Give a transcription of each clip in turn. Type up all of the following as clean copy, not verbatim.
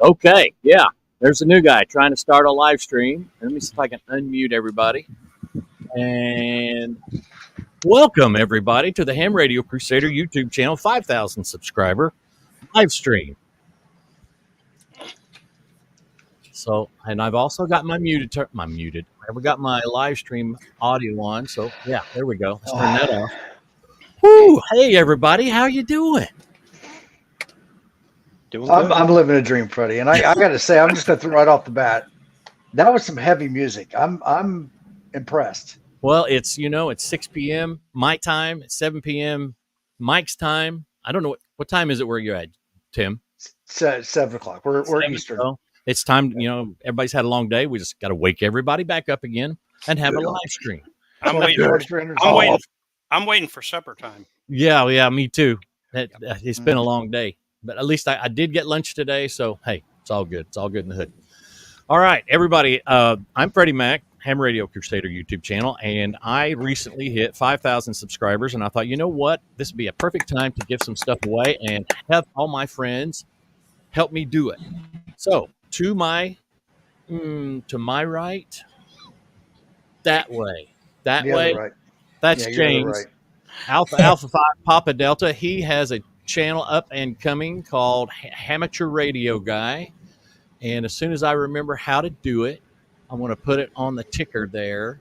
Okay, yeah. There's a new guy trying to start a live stream. Let me see if I can unmute everybody. And welcome everybody to the Ham Radio Crusader YouTube channel, 5,000 subscriber live stream. So, and I've also got my I've got my live stream audio on. So yeah, there we go. Let's turn that off. Woo! Hey everybody, how you doing? I'm living a dream, Freddie, and I got to say, I'm just going to throw right off the bat. That was some heavy music. I'm impressed. Well, it's it's 6 p.m. my time. It's 7 p.m. Mike's time. I don't know what time is it where you're at, Tim? 7 o'clock. We're Eastern. So it's time. Everybody's had a long day. We just got to wake everybody back up again and have a live stream. I'm waiting for supper time. Yeah, me too. It's been a long day. But at least I did get lunch today, so hey, it's all good. It's all good in the hood. All right, everybody. I'm Freddie Mac, Ham Radio Crusader YouTube channel, and I recently hit 5,000 subscribers, and I thought, you know what? This would be a perfect time to give some stuff away and have all my friends help me do it. So to my right, that way, Right. that's James, right. Alpha 5 Papa Delta. He has a channel up and coming called Amateur Radio Guy, and as soon as I remember how to do it, I'm going to put it on the ticker there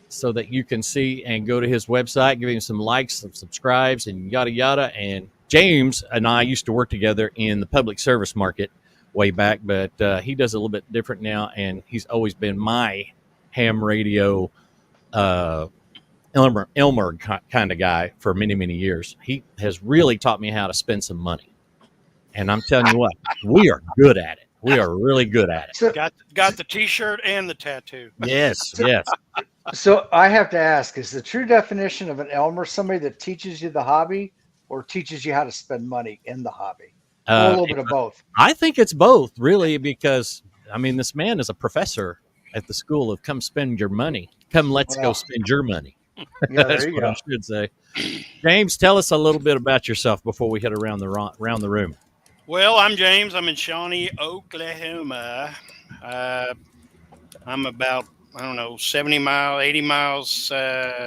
so that you can see and go to his website, give him some likes, some subscribes, and yada yada. And James and I used to work together in the public service market way back, but he does a little bit different now, and he's always been my ham radio Elmer kind of guy for many, many years. He has really taught me how to spend some money. And I'm telling you what, we are good at it. We are really good at it. Got the t-shirt and the tattoo. Yes. So I have to ask, is the true definition of an Elmer somebody that teaches you the hobby or teaches you how to spend money in the hobby? A little bit of both. I think it's both, really, because, this man is a professor at the school of come spend your money. Come, let's go spend your money. Yeah, That's what I should say. James, tell us a little bit about yourself before we head around the room. Well, I'm James. I'm in Shawnee, Oklahoma. I'm about 80 miles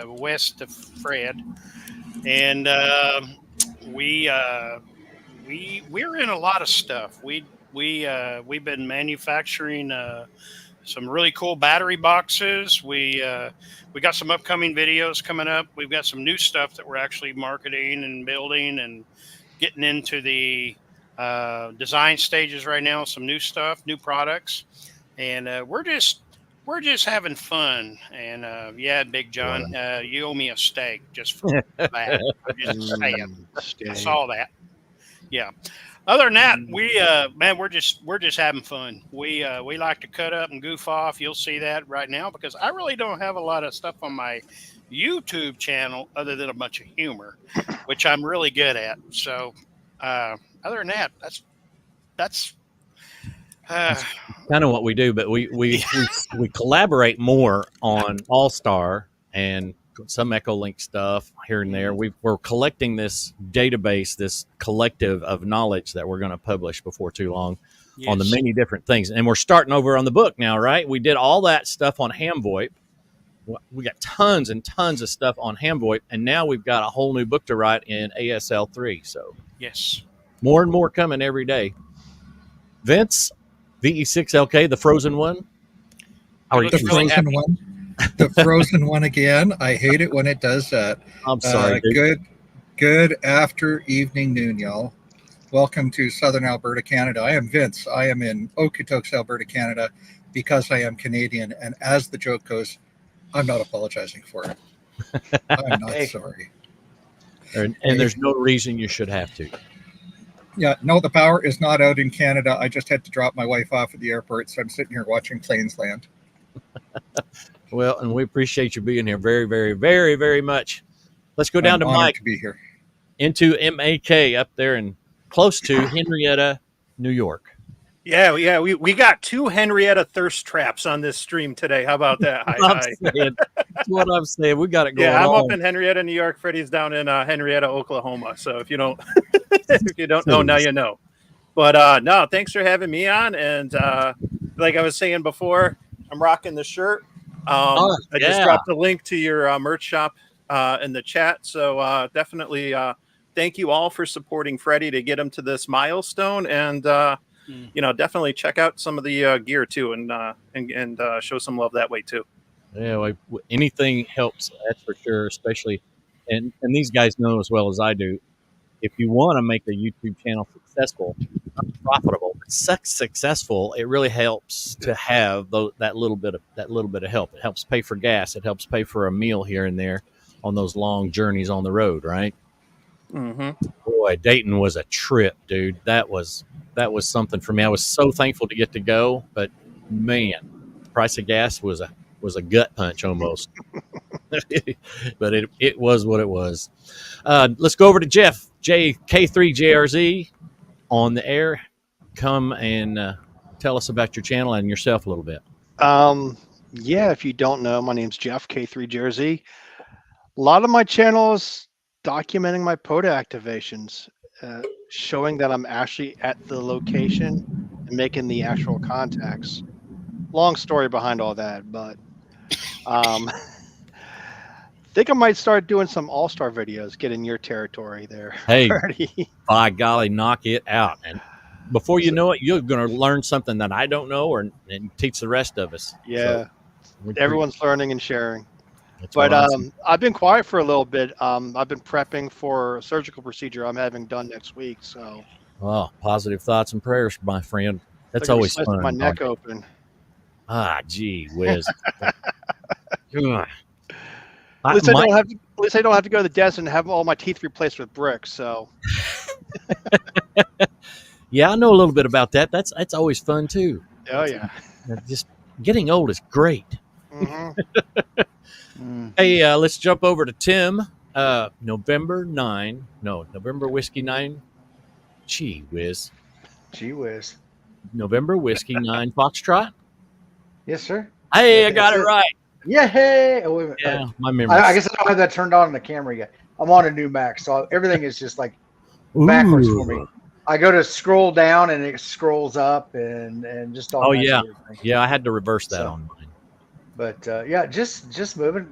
west of Fred, and we're in a lot of stuff. We've been manufacturing some really cool battery boxes. We got some upcoming videos coming up. We've got some new stuff that we're actually marketing and building and getting into the design stages right now. Some new stuff, new products, and we're just having fun. And Big John, you owe me a steak just for that. I'm just saying. I saw that. Yeah. Other than that, we're just having fun. We like to cut up and goof off. You'll see that right now because I really don't have a lot of stuff on my YouTube channel other than a bunch of humor, which I'm really good at. So other than that, that's kind of what we do. But we collaborate more on All Star and some Echolink stuff here and there. We're collecting this database, this collective of knowledge that we're going to publish before too long on the many different things. And we're starting over on the book now, right? We did all that stuff on HamVoIP. We got tons and tons of stuff on HamVoIP, and now we've got a whole new book to write in ASL3. So yes, more and more coming every day. Vince, VE6LK, the frozen one. The frozen one. The frozen one again. I hate it when it does that. I'm sorry. Good after evening noon, y'all. Welcome to Southern Alberta, Canada. I am Vince. I am in Okotoks, Alberta, Canada, because I am Canadian. And as the joke goes, I'm not apologizing for it. I'm not sorry. And there's no reason you should have to. Yeah, no, the power is not out in Canada. I just had to drop my wife off at the airport, so I'm sitting here watching planes land. Well, and we appreciate you being here very, very, very, very much. Let's go down to Mike. To be here. N2MAK up there and close to Henrietta, New York. Yeah, we got 2 Henrietta thirst traps on this stream today. How about that? That's what I'm saying. We got it going on. Yeah, I'm up in Henrietta, New York. Freddie's down in Henrietta, Oklahoma. So if you don't know, now you know. But no, thanks for having me on. And like I was saying before, I'm rocking the shirt. I just dropped a link to your merch shop in the chat. So definitely thank you all for supporting Freddie to get him to this milestone. And definitely check out some of the gear too, and show some love that way too. Yeah, anything helps, that's for sure. Especially, and these guys know as well as I do. If you want to make a YouTube channel successful, not profitable, but successful, it really helps to have that little bit of help. It helps pay for gas. It helps pay for a meal here and there on those long journeys on the road, right? Mm-hmm. Boy, Dayton was a trip, dude. That was something for me. I was so thankful to get to go, but man, the price of gas was a gut punch almost. But it was what it was. Let's go over to Jeff, K3JRZ on the air. Come and tell us about your channel and yourself a little bit. Yeah, if you don't know, my name's Jeff, K3JRZ. A lot of my channel is documenting my POTA activations, showing that I'm actually at the location and making the actual contacts. Long story behind all that, but think I might start doing some all-star videos, get in your territory there. Hey, by golly, knock it out. And before you know it, you're going to learn something that I don't know and teach the rest of us. Yeah, so everyone's learning and sharing. That's but awesome. I've been quiet for a little bit. I've been prepping for a surgical procedure I'm having done next week. So, oh, positive thoughts and prayers, my friend. That's always fun. My neck open. Ah, gee whiz. At least I don't have to go to the desert and have all my teeth replaced with bricks. So, yeah, I know a little bit about that. That's always fun too. Oh yeah, just getting old is great. Mm-hmm. Hey, let's jump over to Tim. November Whiskey 9. Gee whiz. November Whiskey 9 Foxtrot. Yes, sir. Hey, I got it right. Yeah, hey. Oh, wait a minute. Yeah, my memory. I guess I don't have that turned on the camera yet. I'm on a new Mac, so everything is just like backwards for me. I go to scroll down and it scrolls up and just all. Oh yeah, yeah. I had to reverse that on mine. But yeah, just moving.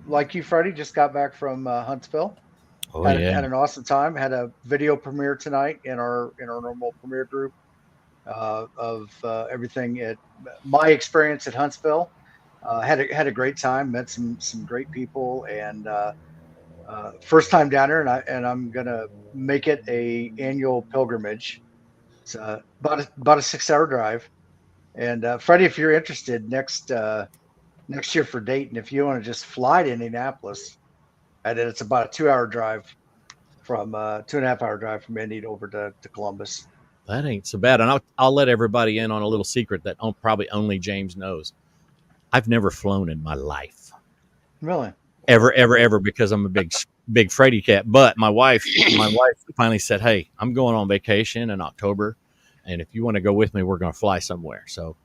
Like you, Freddie, just got back from Huntsville. Oh had yeah, had an awesome time. Had a video premiere tonight in our normal premiere group of everything at my experience at Huntsville. Had a great time. Met some great people and first time down there, and I'm gonna make it a annual pilgrimage. It's about a 6-hour drive. And Freddie, if you're interested, next year for Dayton, if you want to just fly to Indianapolis, and then it's about a 2-hour drive from 2.5-hour drive from Indy over to Columbus. That ain't so bad. And I'll let everybody in on a little secret that probably only James knows. I've never flown in my life. Really? Ever, because I'm a big Freddie cat. But my wife finally said, "Hey, I'm going on vacation in October, and if you want to go with me, we're going to fly somewhere." So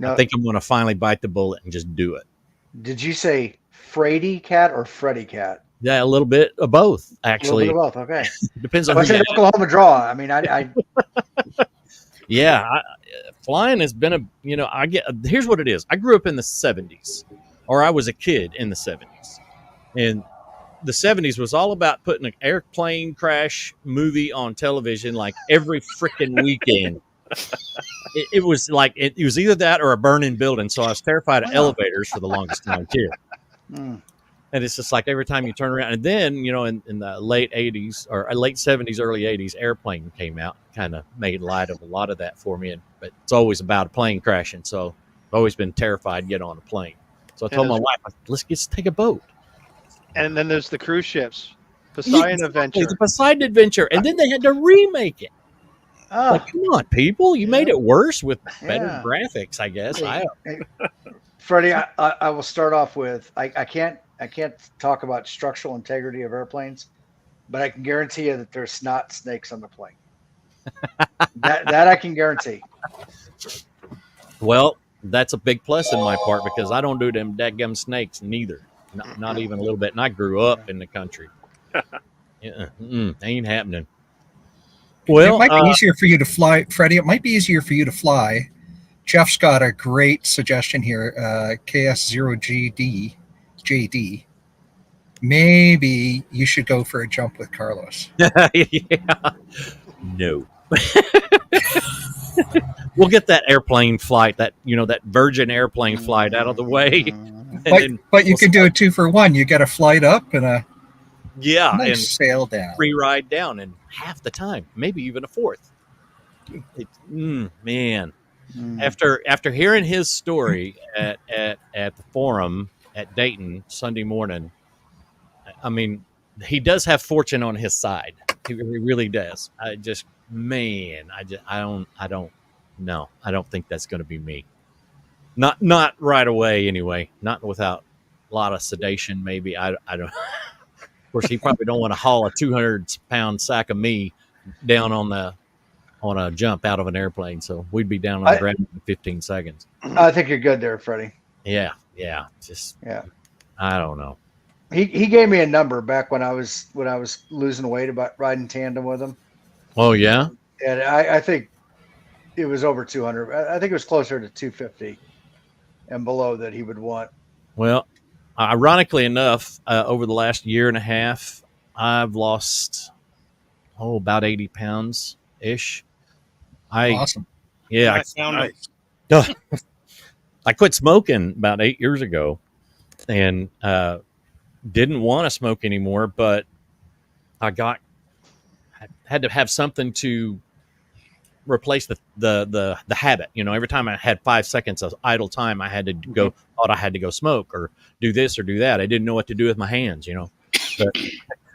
I think I'm going to finally bite the bullet and just do it. Did you say Freddie cat or Freddie cat? Yeah, a little bit of both, actually. A little bit of both. Okay. Depends on what's an Oklahoma draw. I mean, I yeah, flying has been here's what it is. I grew up in the 70s, or I was a kid in the 70s. And the 70s was all about putting an airplane crash movie on television like every freaking weekend. It was like it was either that or a burning building. So I was terrified of elevators for the longest time too. And it's just like every time you turn around, and then in the late '80s or late '70s, early '80s, Airplane came out, kind of made light of a lot of that for me. But it's always about a plane crashing, so I've always been terrified to get on a plane. So I told my wife, let's take a boat. And then there's the cruise ships, Poseidon Adventure, the Poseidon Adventure, and then they had to remake it. Oh, Like, come on, people! You made it worse with better Yeah. graphics, I guess. Hey, Freddie, I will start off with I can't talk about structural integrity of airplanes, but I can guarantee you that there's not snakes on the plane. that I can guarantee. Well, that's a big plus in my part because I don't do them dadgum snakes neither. Not even a little bit. And I grew up in the country. Ain't happening. Well, it might be easier for you to fly, Freddie. It might be easier for you to fly. Jeff's got a great suggestion here. KS0JD. Maybe you should go for a jump with Carlos. yeah. No. We'll get that airplane flight, that Virgin airplane flight out of the way. But you can do a 2-for-1. You get a flight up and a nice and sail down. Free ride down in half the time, maybe even a fourth. Man. After hearing his story at the forum at Dayton Sunday morning, I mean, he does have fortune on his side. He really does. I don't know. I don't think that's going to be me. Not right away anyway. Not without a lot of sedation. Maybe I don't. Of course, he probably don't want to haul a 200-pound sack of me down on a jump out of an airplane. So we'd be down on the ground in 15 seconds. I think you're good there, Freddie. Yeah. I don't know. He gave me a number back when I was losing weight about riding tandem with him. Oh yeah. And I think it was over 200. I think it was closer to 250 and below that he would want. Well, ironically enough, over the last year and a half, I've lost about 80 pounds ish. Awesome. Yeah, I found I quit smoking about 8 years ago, and didn't want to smoke anymore. But I had to have something to replace the habit. Every time I had 5 seconds of idle time, I had to go. Thought I had to go smoke or do this or do that. I didn't know what to do with my hands. But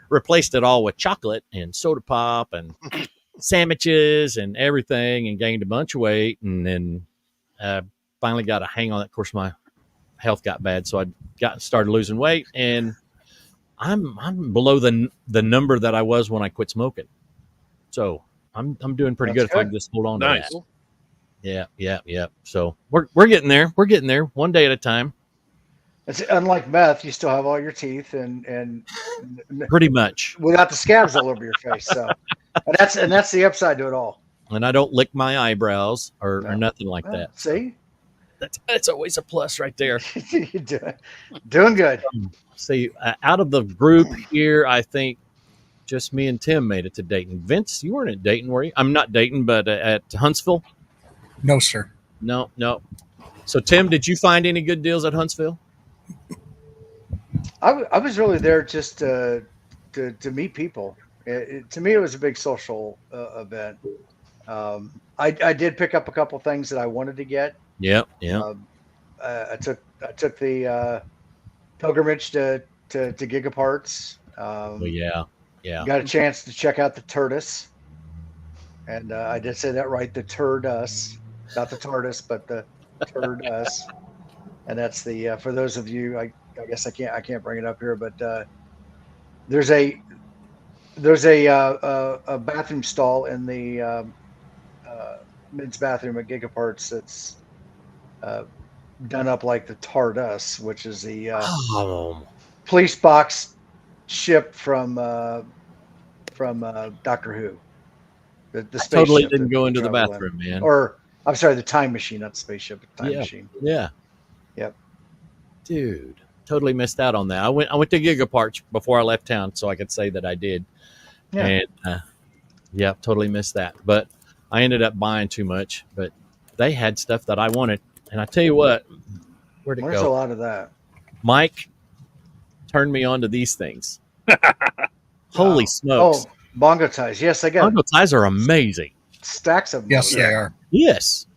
replaced it all with chocolate and soda pop and sandwiches and everything, and gained a bunch of weight, and then finally got a hang on it. Of course, my health got bad, so I started losing weight, and I'm below the number that I was when I quit smoking. So I'm doing pretty good if I can just hold on to that. Yeah. So we're getting there. We're getting there one day at a time. It's unlike meth. You still have all your teeth and pretty much without the scabs all over your face. So and that's the upside to it all. And I don't lick my eyebrows or nothing like that. See, that's always a plus right there. You're doing good. See, out of the group here, I think just me and Tim made it to Dayton. Vince, you weren't at Dayton, were you? I'm not Dayton, but at Huntsville. No, sir. No. So, Tim, did you find any good deals at Huntsville? I was really there just to meet people. To me, it was a big social event. I did pick up a couple things that I wanted to get. Yeah. I took the pilgrimage to Gigaparts. Got a chance to check out the Turtus, and I did say that right. The Turdus, not the TARDIS, but the Turdus, and that's the for those of you. I guess I can't bring it up here, but there's a bathroom stall in the men's bathroom at Gigaparts that's done up like the TARDIS, which is the police box ship from Doctor Who. The spaceship totally didn't go into the bathroom, man. Or I'm sorry, the time machine, not the spaceship, the time machine. Yeah. Yep. Dude, totally missed out on that. I went to Gigaparts before I left town, so I could say that I did. Yeah. And totally missed that. But I ended up buying too much. But they had stuff that I wanted, and I tell you what, where'd it go? There's a lot of that. Mike, turned me on to these things. Holy Wow. smokes. Oh, bongo ties. Yes, I got Bongo ties are amazing. stacks of them. Yes, over they there. are. Yes.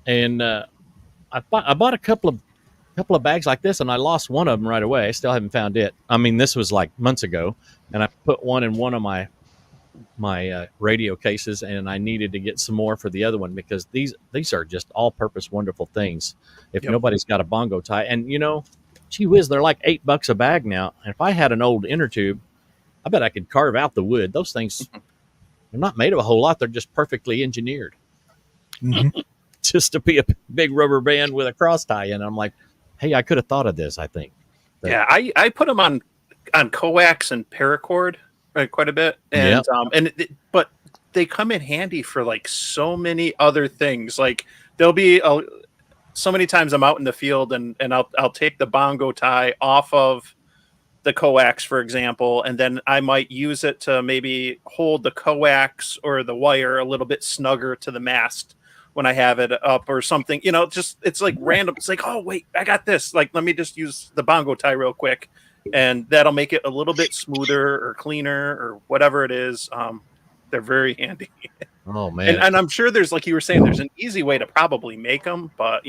And I bought a couple of bags like this, and I lost one of them right away. I still haven't found it. I mean, this was like months ago, and I put one in one of my radio cases, and I needed to get some more for the other one because these are just all-purpose wonderful things. If nobody's got a bongo tie, and gee whiz, they're like $8 a bag now. And if I had an old inner tube, I bet I could carve out the wood. Those things, they're not made of a whole lot. They're just perfectly engineered. Mhm. Just to be a big rubber band with a cross tie in. I'm like, hey, I could have thought of this, I think. But, yeah, I put them on coax and paracord quite a bit, and but they come in handy for like so many other things. Like there'll be so many times I'm out in the field and I'll take the bongo tie off of the coax, for example, and then I might use it to maybe hold the coax or the wire a little bit snugger to the mast when I have it up or something. Just it's like random. It's like, oh wait, I got this. Like, let me just use the bongo tie real quick, and that'll make it a little bit smoother or cleaner or whatever it is. They're very handy. oh man. And I'm sure there's, like you were saying, there's an easy way to probably make them, but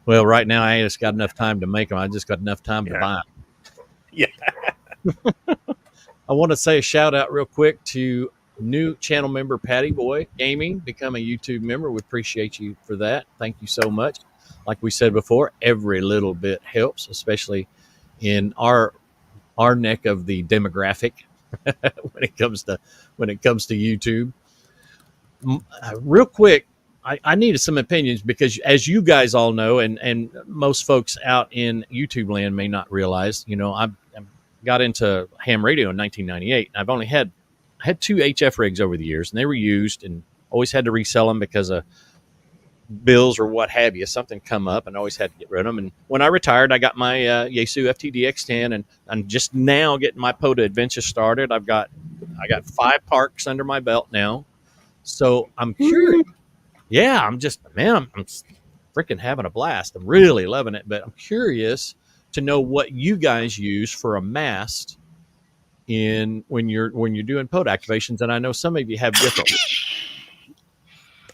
Well, right now I ain't just got enough time to make them. I just got enough time to buy them. Yeah. I want to say a shout out real quick to new channel member Patty Boy Gaming, become a YouTube member. We appreciate you for that. Thank you so much. Like we said before, every little bit helps, especially in our neck of the demographic when it comes to YouTube. Real quick, I needed some opinions because, as you guys all know, and most folks out in YouTube land may not realize, I got into ham radio in 1998. I've only had 2 HF rigs over the years, and they were used, and always had to resell them because of bills or what have you. Something come up, and always had to get rid of them. And when I retired, I got my Yaesu FTDX10, and I'm just now getting my POTA adventure started. I got 5 parks under my belt now, so I'm curious. Yeah, I'm freaking having a blast. I'm really loving it, but I'm curious to know what you guys use for a mast when you're doing POTA activations, and I know some of you have different.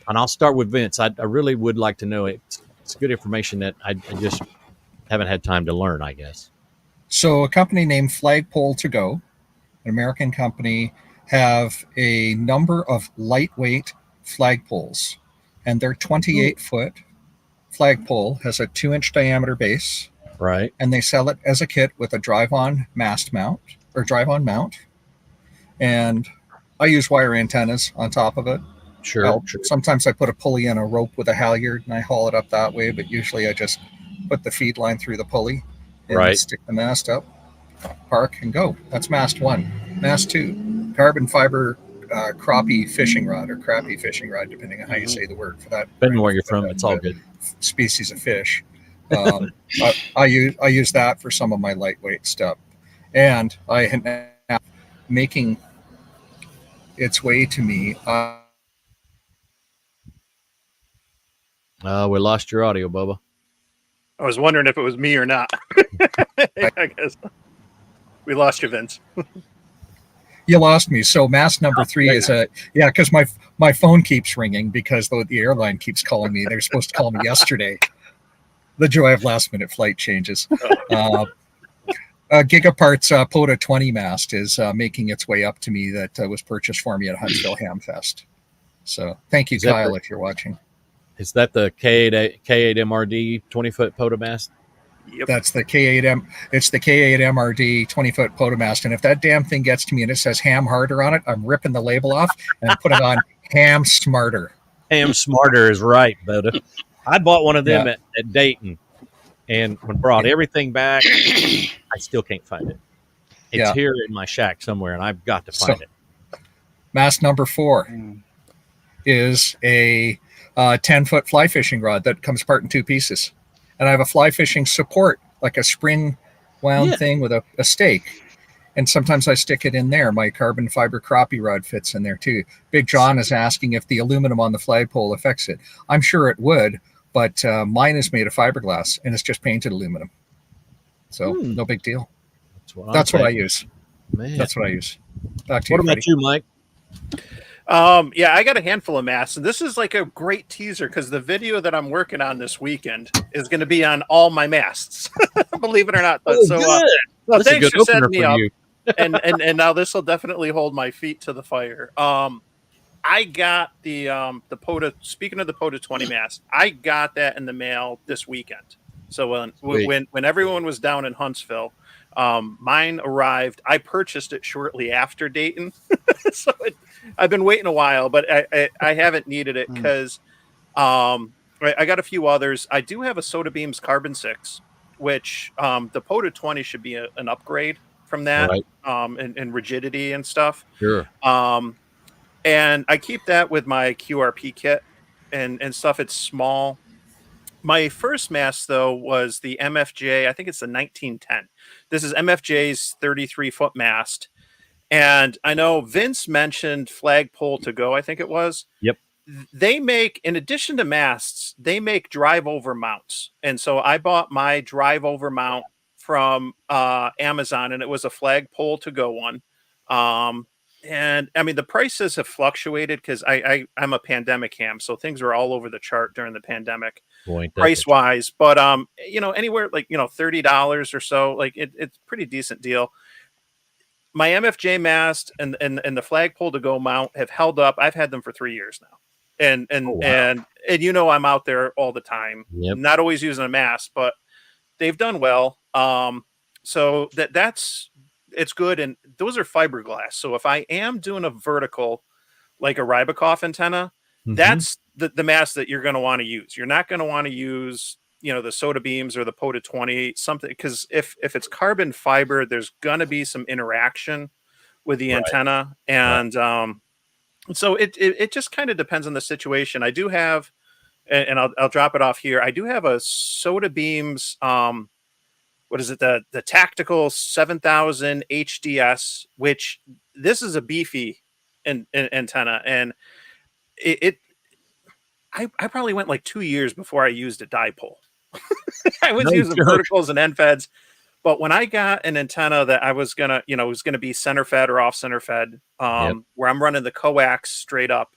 And I'll start with Vince. I really would like to know it. It's good information that I just haven't had time to learn, I guess. So a company named Flagpole To Go, an American company, have a number of lightweight flagpoles, and their 28-foot flagpole has a 2-inch diameter base. Right. And they sell it as a kit with a drive-on mast mount or drive-on mount. And I use wire antennas on top of it. Sure. Sometimes I put a pulley and a rope with a halyard and I haul it up that way, but usually I just put the feed line through the pulley and stick the mast up, park, and go. That's mast 1. Mast 2, carbon fiber crappie fishing rod, or crappie fishing rod, depending on how you say the word for that. Depending on where you're from, it's all good. Species of fish. I use that for some of my lightweight stuff, and I am making its way to me. We lost your audio, Bubba. I was wondering if it was me or not. I guess we lost you, Vince. You lost me. So mast number 3 is because my phone keeps ringing because the airline keeps calling me. They're supposed to call me yesterday. The joy of last-minute flight changes. Gigapart's POTA 20 mast is making its way up to me. That was purchased for me at Huntsville Hamfest. So thank you, Kyle, if you're watching. Is that the K8 MRD 20-foot POTA mast? Yep. That's the K8M. It's the K8 MRD 20-foot POTA mast. And if that damn thing gets to me and it says Ham Harder on it, I'm ripping the label off and putting on Ham Smarter. Ham Smarter is right, Bubba. I bought one of them at Dayton, and when brought everything back, I still can't find it. It's here in my shack somewhere, and I've got to find it. Mast number 4 is a 10-foot fly fishing rod that comes apart in 2 pieces. And I have a fly fishing support, like a spring wound thing with a stake. And sometimes I stick it in there. My carbon fiber crappie rod fits in there too. Big John is asking if the aluminum on the flagpole affects it. I'm sure it would, but mine is made of fiberglass and it's just painted aluminum. So no big deal. That's what I use. Man. That's what I use. Back to What you, about you, Mike? Yeah, I got a handful of masks, and this is like a great teaser because the video that I'm working on this weekend is going to be on all my masks. Believe it or not. Oh, So, good. well, That's a thanks good for setting me opener for up. you. and now this will definitely hold my feet to the fire. I got the POTA. Speaking of the POTA 20 mask, I got that in the mail this weekend. So when everyone was down in Huntsville, mine arrived. I purchased it shortly after Dayton, so I've been waiting a while, but I haven't needed it because I got a few others. I do have a Soda Beams Carbon 6, which the POTA 20 should be an upgrade from that, right. in rigidity and stuff. Sure. And I keep that with my QRP kit and stuff. It's small. My first mask, though, was the MFJ. I think it's the 1910. This is MFJ's 33-foot mast. And I know Vince mentioned Flagpole to Go, I think it was. Yep. They make, in addition to masts, they make drive-over mounts. And so I bought my drive-over mount from Amazon, and it was a Flagpole to Go one. And I mean, the prices have fluctuated because I'm a pandemic ham, so things were all over the chart during the pandemic, price wise. But anywhere like $30 or so, like it's pretty decent deal. My MFJ mast and the Flagpole to Go mount have held up. I've had them for 3 years now, and I'm out there all the time. Yep. Not always using a mast, but they've done well. So it's good, and those are fiberglass. So if I am doing a vertical, like a Rybakoff antenna, that's the mast that you're going to want to use. You're not going to want to use, the Soda Beams or the POTA 20, something, because if it's carbon fiber, there's going to be some interaction with the antenna, and so it just kind of depends on the situation. I do have, and I'll drop it off here. I do have a Soda Beams. What is it? The Tactical 7000 HDS, which this is a beefy antenna, and I probably went like 2 years before I used a dipole. I was using verticals and end feds, but when I got an antenna that I was gonna, was gonna be center fed or off center fed, where I'm running the coax straight up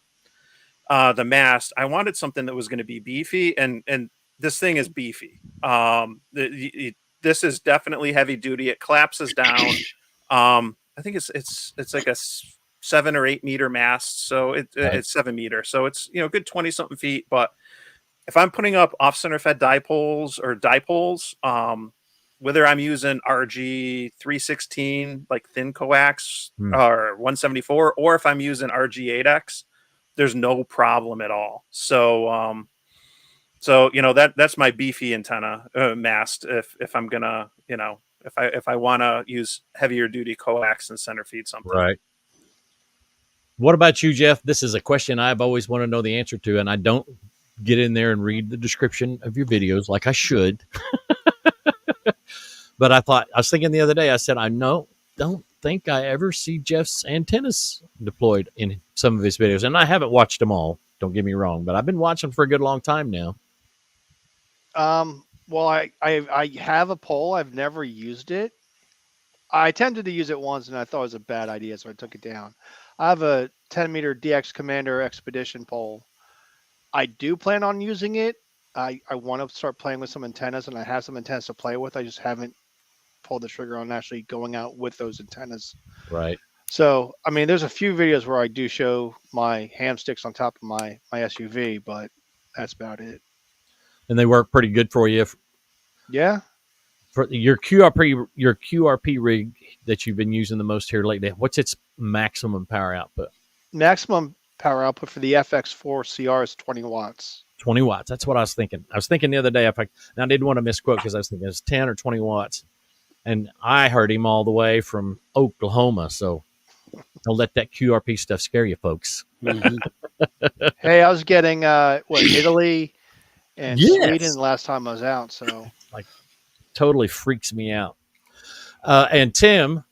the mast, I wanted something that was going to be beefy, and this thing is beefy. This is definitely heavy duty. It collapses down. I think it's like a 7 or 8 meter mast, so it's 7 meter, so it's good 20 something feet. But if I'm putting up off center fed dipoles, whether I'm using RG 316 like thin coax or 174, or if I'm using RG 8X, there's no problem at all. So that's my beefy antenna mast. If I'm gonna, if I want to use heavier duty coax and center feed something. Right. What about you, Jeff? This is a question I've always wanted to know the answer to, and I don't get in there and read the description of your videos like I should. But I was thinking the other day, I said, don't think I ever see Jeff's antennas deployed in some of his videos. And I haven't watched them all, don't get me wrong, but I've been watching for a good long time now. Well, I have a pole. I've never used it. I attempted to use it once and I thought it was a bad idea, so I took it down. I have a 10 meter DX Commander Expedition pole. I do plan on using it. I want to start playing with some antennas, and I have some antennas to play with. I just haven't pulled the trigger on actually going out with those antennas. Right. So, I mean, there's a few videos where I do show my ham sticks on top of my SUV, but that's about it. And they work pretty good for you. Yeah. For your QRP rig that you've been using the most here lately, what's its maximum power output? Maximum power output for the FX4 CR is 20 watts. 20 watts. That's what I was thinking. I was thinking the other day, and I didn't want to misquote because I was thinking it's 10 or 20 watts. And I heard him all the way from Oklahoma. So don't let that QRP stuff scare you, folks. Hey, I was getting Italy and Sweden last time I was out. So totally freaks me out. And Tim,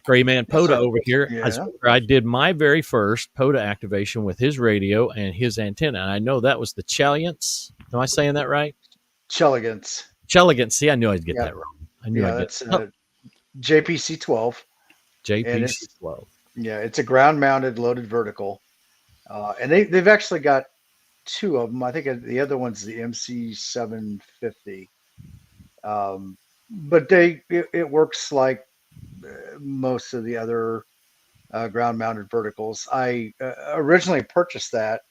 GrayManPOTA over here, I did my very first POTA activation with his radio and his antenna. And I know that was the Cheliance. Am I saying that right? Cheligans. See, I knew I'd get that wrong. I knew I'd get that's JPC 12. And JPC it's 12. it's a ground mounted loaded vertical. And they've actually got two of them. I think the other one's the MC 750. But it works like most of the other ground mounted verticals. I originally purchased that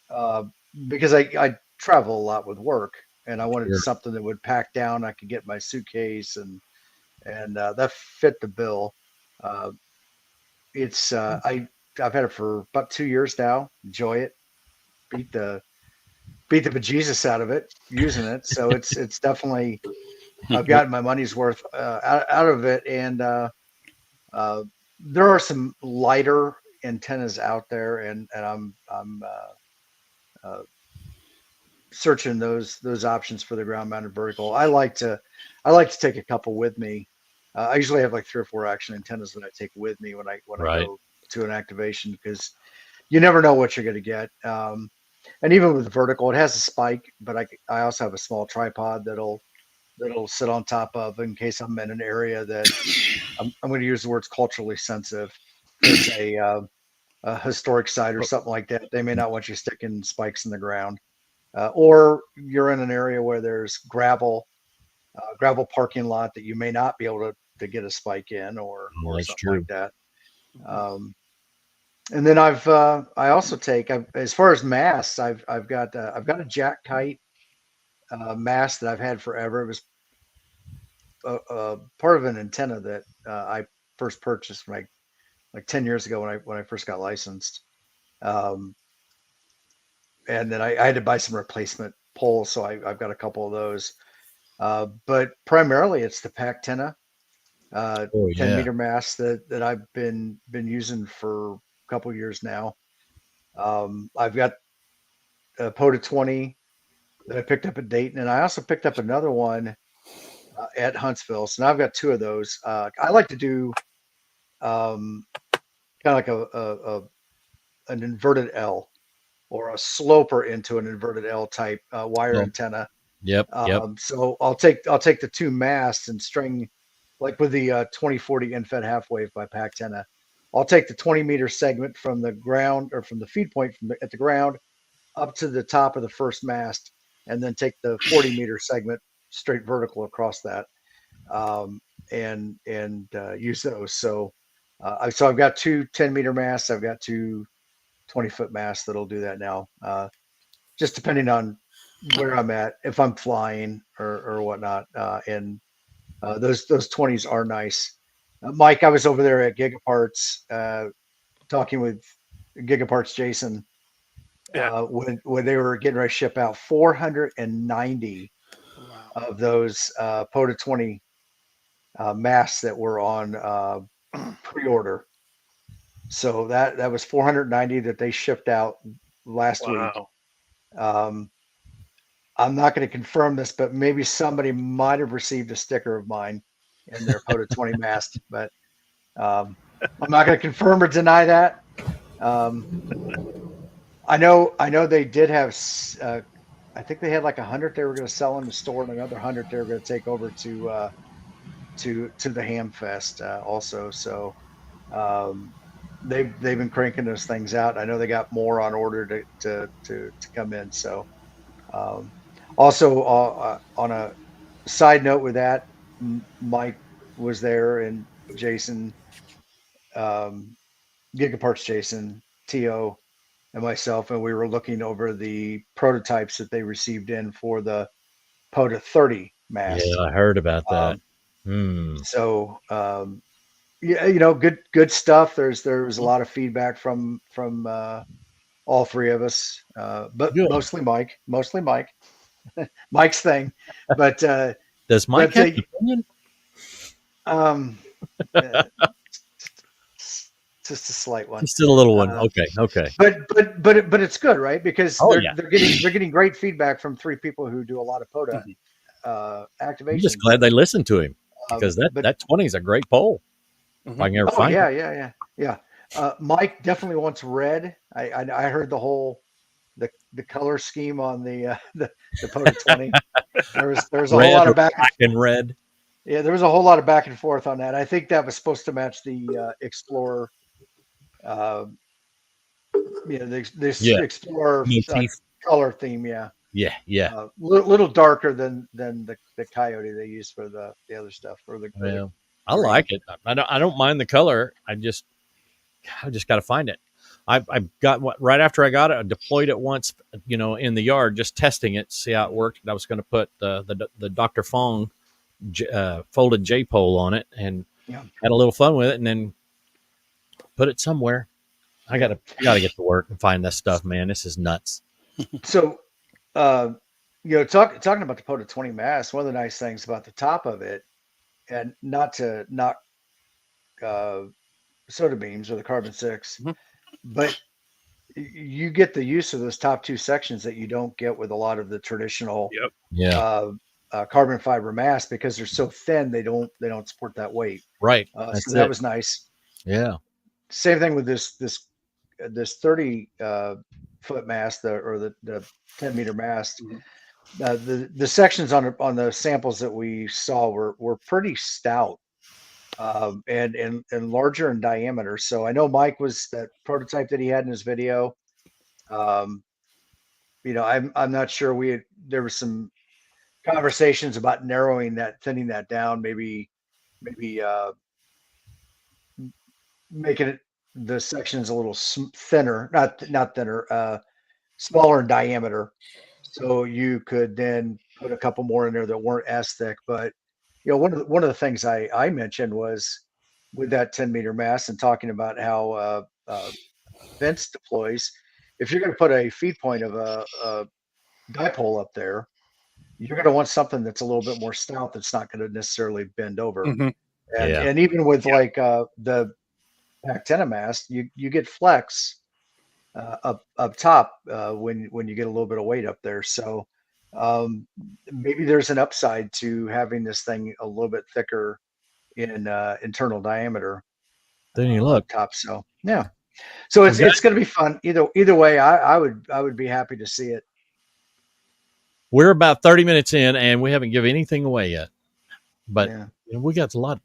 uh, because I travel a lot with work, and I wanted Sure. something that would pack down. I could get my suitcase, and that fit the bill. Uh, it's I've had it for about 2 years now. Enjoy it. Beat the bejesus out of it using it. So it's definitely I've gotten my money's worth out of it, and uh, there are some lighter antennas out there, and I'm searching those options for the ground mounted vertical. I like to take a couple with me. I usually have like 3 or 4 action antennas that I take with me when I Right. go to an activation, because you never know what you're going to get. And even with the vertical, it has a spike, but I also have a small tripod that'll sit on top of in case I'm in an area that I'm going to use the words culturally sensitive. It's a historic site or something like that. They may not want you sticking spikes in the ground, or you're in an area where there's gravel parking lot that you may not be able to get a spike in, or That's something true. like that. And then I also take, as far as masts, I've got a jack kite mast that I've had forever. It was part of an antenna that I first purchased like 10 years ago when I first got licensed. Um, and then I had to buy some replacement poles, so I've got a couple of those. But primarily it's the Pactenna Oh 10 yeah. meter mast that I've been using for a couple of years now. I've got a POTA 20 that I picked up at Dayton, and I also picked up another one at Huntsville. So now I've got 2 of those. I like to do kind of like an inverted L, or a sloper into an inverted L type wire Well, antenna. Yep. So I'll take the 2 masts and string, like with the 2040 infed half wave by Pactenna. I'll take the 20-meter segment from the ground, or from the feed point at the ground up to the top of the first mast, and then take the 40-meter segment straight vertical across that, and use those. So I've got 2 10-meter masts. I've got 2 20-foot masts that'll do that now. Just depending on where I'm at, if I'm flying or whatnot. And those 20s are nice. Mike, I was over there at Gigaparts talking with Gigaparts Jason when they were getting ready to ship out 490 of those POTA 20 masks that were on pre-order. So that was 490 that they shipped out last week. I'm not going to confirm this, but maybe somebody might have received a sticker of mine in their POTA 20 mask, but I'm not going to confirm or deny that. I know they did have, I think they had like 100 they were going to sell in the store, and another 100 they were going to take over to the Ham Fest also. So they've been cranking those things out. I know they got more on order to come in. So also on a side note with that, Mike was there, and Jason, Gigaparts Jason, To, and myself, and we were looking over the prototypes that they received in for the POTA 30 mast. Yeah, I heard about that. So yeah, good stuff. There was a lot of feedback from all 3 of us, but Good. mostly Mike, Mike's thing. But does Mike have an opinion? Just a slight one, just a little one. Okay. But it's good, right? Because they're getting great feedback from 3 people who do a lot of POTA activations. I'm just glad they listened to him, because that 20 is a great poll. If I can ever find it. Yeah. Mike definitely wants red. I heard the color scheme on the POTA 20. There's a whole lot of black and red. Yeah, there was a whole lot of back and forth on that. I think that was supposed to match the Explorer, this Yeah, Explorer motif. color theme. Yeah, Yeah. little darker than the Coyote they use for the other stuff or the Well, I green. like it. I don't mind the color. I just got to find it. I got what right after I got it. I deployed it once, in the yard, just testing it, see how it worked. And I was going to put the Dr. Fong folded J pole on it, and had a little fun with it, and then put it somewhere. I gotta get to work and find this stuff, man. This is nuts. So, talking about the POTA 20 mass, one of the nice things about the top of it, and not to knock soda beams or the carbon 6, but you get the use of those top two sections that you don't get with a lot of the traditional carbon fiber mass, because they're so thin they don't support that weight. Right. So that was nice. Yeah. Same thing with this 30 foot mast, the 10-meter mast. The sections on the samples that we saw were pretty stout, and larger in diameter. So I know Mike was that prototype that he had in his video. I'm not sure there was some conversations about thinning that down, maybe making it the sections a little thinner, not thinner, smaller in diameter, so you could then put a couple more in there that weren't as thick. But one of the things I mentioned was with that 10-meter mast, and talking about how Vince deploys. If you're going to put a feed point of a dipole up there, you're going to want something that's a little bit more stout, that's not going to necessarily bend over. And even with like the Pac-10 mast, you get flex up top when you get a little bit of weight up there. So maybe there's an upside to having this thing a little bit thicker in internal diameter. Then you look up top. So yeah, so it's going to be fun either way. I would be happy to see it. We're about 30 minutes in, and we haven't given anything away yet. But we got a lot.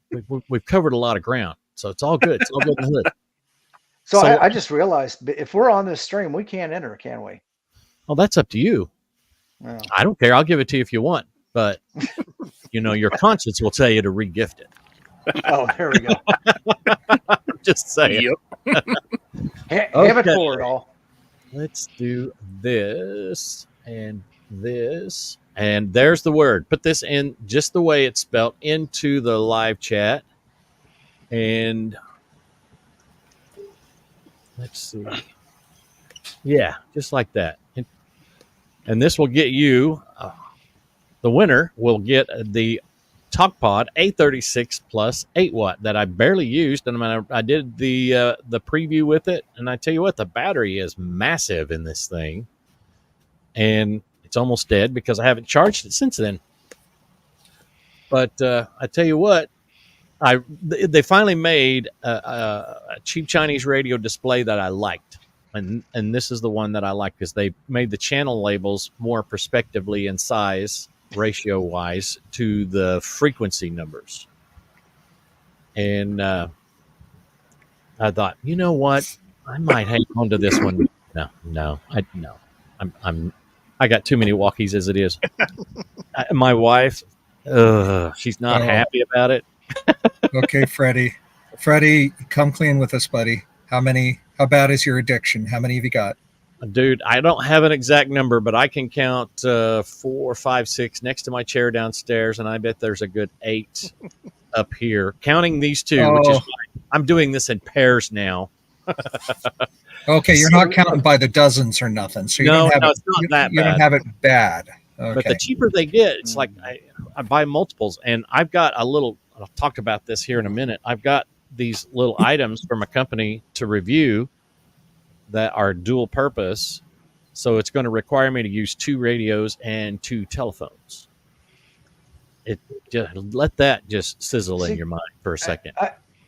We've covered a lot of ground, so it's all good. It's all good in the hood. So I just realized, if we're on this stream, we can't enter, can we? Well, that's up to you. Well, I don't care. I'll give it to you if you want, but your conscience will tell you to re-gift it. Oh, there we go. Just saying. Yep. Have it forward, all. Let's do this and this, and there's the word. Put this in just the way it's spelled into the live chat, and let's see. Yeah, just like that. And this will get you, the winner will get the TalkPod A36 plus 8 watt that I barely used. And I did the preview with it. And I tell you what, the battery is massive in this thing. And it's almost dead because I haven't charged it since then. But I tell you what, they finally made a cheap Chinese radio display that I liked. And this is the one that I like, because they made the channel labels more perspectively in size, ratio wise, to the frequency numbers. And I thought, you know what, I might hang on to this one. I got too many walkies as it is. My wife, she's not happy about it. Okay, Freddie, come clean with us, buddy. How bad is your addiction? How many have you got? Dude, I don't have an exact number, but I can count 4, 5, 6 next to my chair downstairs, and I bet there's a good 8 up here, counting these two, which is fine. I'm doing this in pairs now. Okay, you're not counting by the dozens or nothing, so you don't have it's not that bad. You don't have it bad. Okay. But the cheaper they get, it's like I buy multiples, and I've got I'll talk about this here in a minute. I've got these little items from a company to review that are dual purpose. So it's going to require me to use 2 radios and 2 telephones. Let that just sizzle in your mind for a second.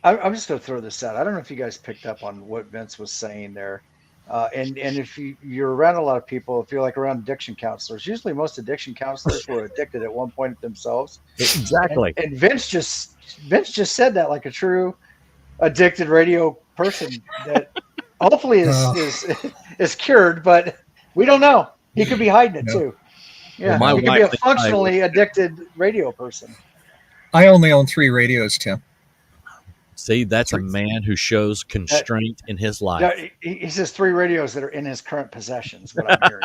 I'm just going to throw this out. I don't know if you guys picked up on what Vince was saying there. And if you're around a lot of people, if you're like around addiction counselors, usually most addiction counselors were addicted at one point themselves. Exactly. And Vince just said that like a true addicted radio person that hopefully is cured, but we don't know. He could be hiding it No. too. Yeah, Well, my he could be a wife thinks functionally addicted radio person. I only own 3 radios, Tim. See, that's a man who shows constraint in his life. He says 3 radios that are in his current possession is what I'm hearing.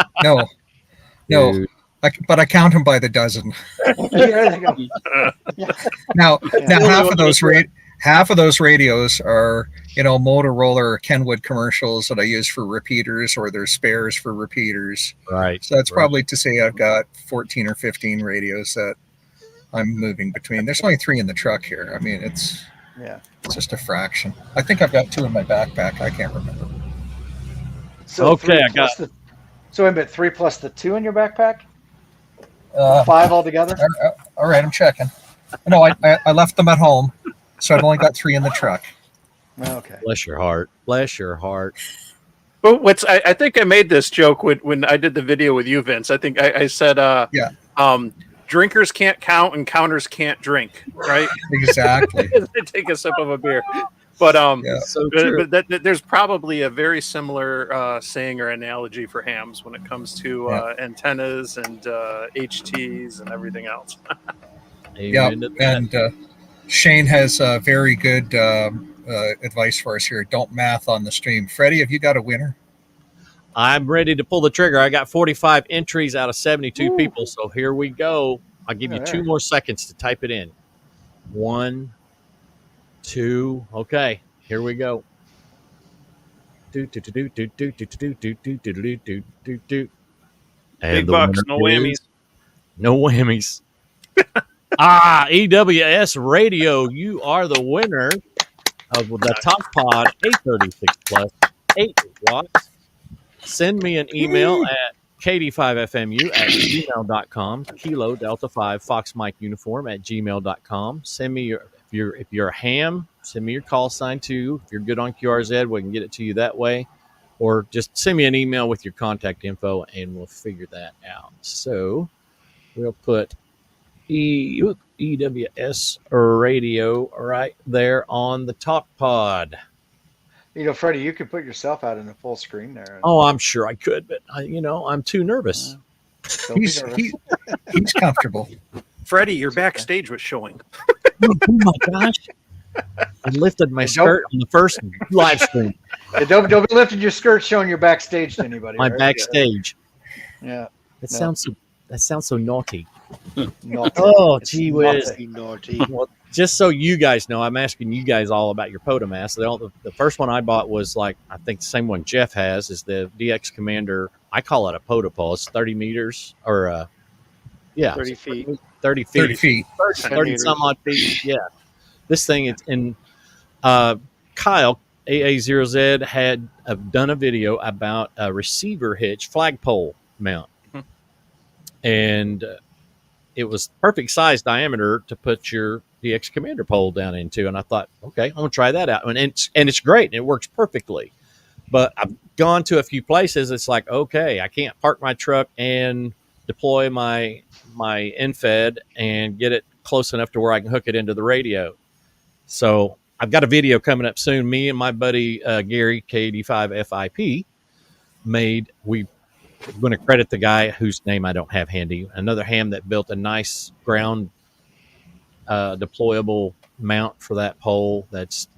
No, Dude. but I count them by the dozen. There they go. Now Yeah. half of those radios are, Motorola or Kenwood commercials that I use for repeaters, or there's spares for repeaters. Right. So that's right. probably to say I've got 14 or 15 radios that I'm moving between. There's only 3 in the truck here. I mean, it's just a fraction. I think I've got 2 in my backpack. I can't remember. So Okay, I got. So wait a minute, 3 plus the 2 in your backpack? 5 altogether? All right, I'm checking. No, I left them at home, so I've only got 3 in the truck. Okay. Bless your heart. Bless your heart. But I think I made this joke when I did the video with you, Vince. I think I said, drinkers can't count and counters can't drink, right? Exactly. Take a sip of a beer. But So true. but there's probably a very similar saying or analogy for hams when it comes to antennas and HTs and everything else. Yeah, and Shane has very good advice for us here. Don't math on the stream. Freddie, have you got a winner? I'm ready to pull the trigger. I got 45 entries out of 72 people. So here we go. I'll give you 2 more seconds to type it in. 1, 2. Okay, here we go. And Big bucks, no whammies. No whammies. EWS Radio, you are the winner of the Top Pod 836 Plus 8 watts. Send me an email at kd5fmu@gmail.com, Kilo Delta 5 Fox Mike Uniform @gmail.com. Send me if you're a ham, send me your call sign too. If you're good on QRZ, we can get it to you that way. Or just send me an email with your contact info and we'll figure that out. So we'll put EWS Radio right there on the Talk Pod. Freddie, you could put yourself out in the full screen there. Oh, I'm sure I could, but I'm too nervous. He's comfortable. Freddie, your backstage was showing. Oh my gosh! I lifted my skirt on the first live stream. Don't be lifting your skirt, showing your backstage to anybody. My backstage. Yeah. That sounds so naughty. Naughty. Oh, gee whiz. Naughty. Well, just so you guys know, I'm asking you guys all about your POTA mask. The first one I bought was I think the same one Jeff has is the DX Commander. I call it a POTA pole. It's 30 meters or 30 feet. 30 feet. 30 feet. 30 some odd feet. Yeah. This thing is in Kyle AA0Z had done a video about a receiver hitch flagpole mount. And it was perfect size diameter to put your DX Commander pole down into. And I thought, okay, I'm going to try that out. And it's great. It works perfectly. But I've gone to a few places. It's like, okay, I can't park my truck and deploy my NFED and get it close enough to where I can hook it into the radio. So I've got a video coming up soon. Me and my buddy Gary, KD5FIP, we're going to credit the guy whose name I don't have handy, another ham that built a nice ground deployable mount for that pole that's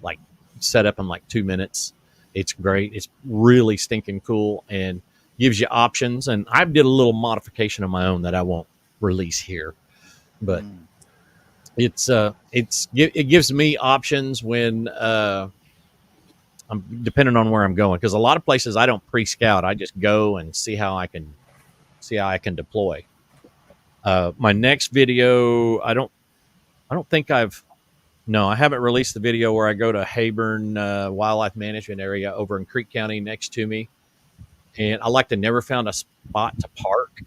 set up in 2 minutes. It's great. It's really stinking cool and gives you options. And I did a little modification of my own that I won't release here, but it gives me options when I'm depending on where I'm going, because a lot of places I don't pre-scout. I just go and see how I can deploy. My next video, I haven't released the video where I go to Hayburn Wildlife Management Area over in Creek County next to me, and I never found a spot to park.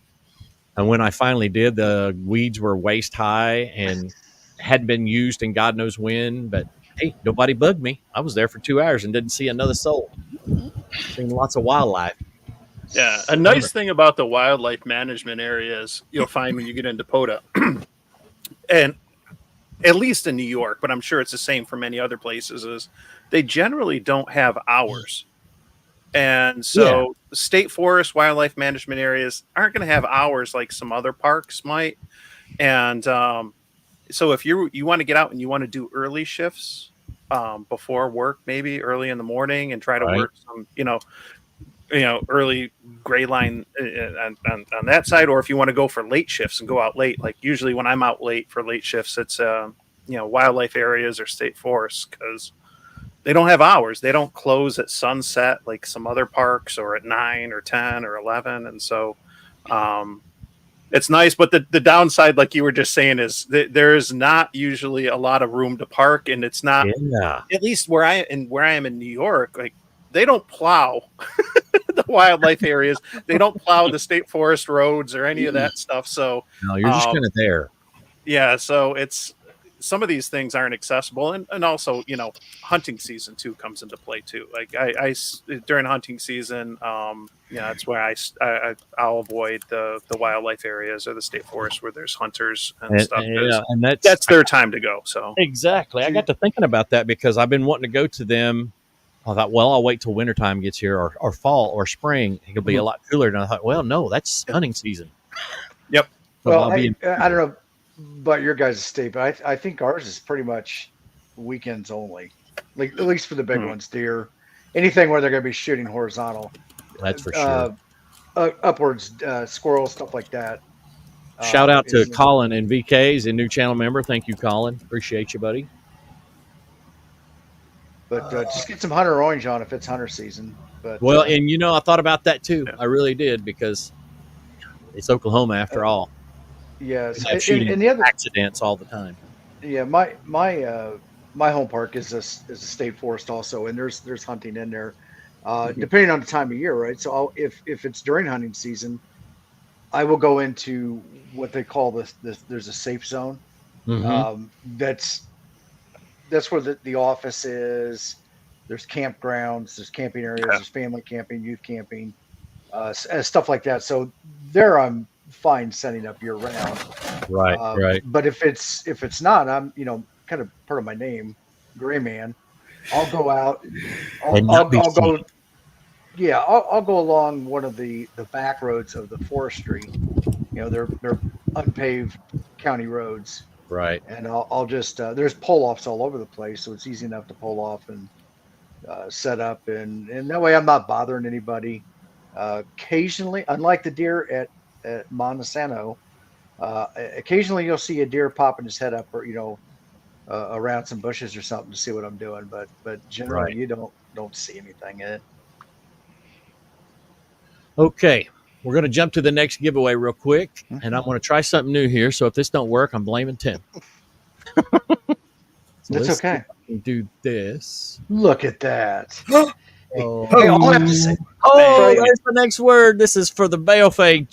And when I finally did, the weeds were waist high and hadn't been used in God knows when, but hey, nobody bugged me. I was there for 2 hours and didn't see another soul. Seen lots of wildlife. Yeah, a nice thing about the wildlife management areas you'll find when you get into POTA, and at least in New York, but I'm sure it's the same for many other places, is they generally don't have hours. And so state forest wildlife management areas aren't going to have hours like some other parks might. And so if you want to get out and you want to do early shifts before work, maybe early in the morning, and try to work some, early gray line on that side, or if you want to go for late shifts and go out late, like usually when I'm out late for late shifts, it's wildlife areas or state forests, because they don't have hours. They don't close at sunset like some other parks, or at 9 or 10 or 11. And so it's nice, but the downside, like you were just saying, is that there is not usually a lot of room to park, and it's not, at least where I am in New York, like they don't plow the wildlife areas. They don't plow the state forest roads or any of that stuff. So no, you're just kind of there. Yeah, so it's some of these things aren't accessible, and also hunting season too comes into play too. Like I during hunting season, that's where I'll avoid the wildlife areas or the state forest where there's hunters and stuff. And that's their time to go. So exactly, I got to thinking about that because I've been wanting to go to them. I thought, well, I'll wait till wintertime gets here, or fall or spring. It'll be a lot cooler. And I thought, well, no, that's hunting season. Yep. So well, I don't know about your guys' state, but I think ours is pretty much weekends only. Like at least for the big ones, deer, anything where they're going to be shooting horizontal. That's for sure. Upwards, squirrels, stuff like that. Shout out to Colin and VK's a new channel member. Thank you, Colin. Appreciate you, buddy. But just get some hunter orange on if it's hunter season. But well, and I thought about that too. I really did, because it's Oklahoma after all. Yes, and the other accidents all the time. Yeah, my home park is a state forest also, and there's hunting in there, depending on the time of year, right? So if it's during hunting season, I will go into what they call there's a safe zone. That's where the office is. There's campgrounds, there's camping areas, there's family camping, youth camping, stuff like that. So there I'm fine setting up year round. Right. But if it's not, I'm kind of part of my name, Gray Man. I'll go out. I'll go. Yeah, I'll go along one of the back roads of the forestry. They're unpaved county roads. Right. And I'll just there's pull offs all over the place, so it's easy enough to pull off and set up, and that way I'm not bothering anybody. Occasionally, unlike the deer at Montesano, occasionally you'll see a deer popping his head up, or around some bushes or something to see what I'm doing, but generally you don't see anything in it. Okay. We're going to jump to the next giveaway real quick, and I'm going to try something new here. So if this don't work, I'm blaming Tim. That's okay. Do this. Look at that. Hey, all I have to say. There's the next word. This is for the Baofeng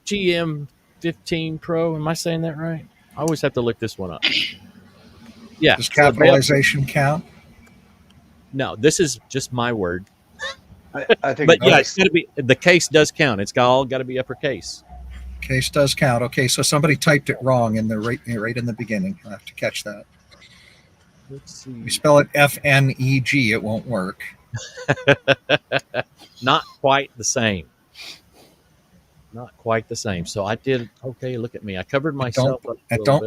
GM15 Pro. Am I saying that right? I always have to look this one up. Yeah. Does capitalization count? No, this is just my word. I think, but yeah, it's got to be. The case does count. It's all got to be uppercase. Case does count. Okay, so somebody typed it wrong in the right in the beginning. I have to catch that. Let's see. You spell it FNEG, it won't work. Not quite the same. Not quite the same. So I did. Okay, look at me. I covered myself. Don't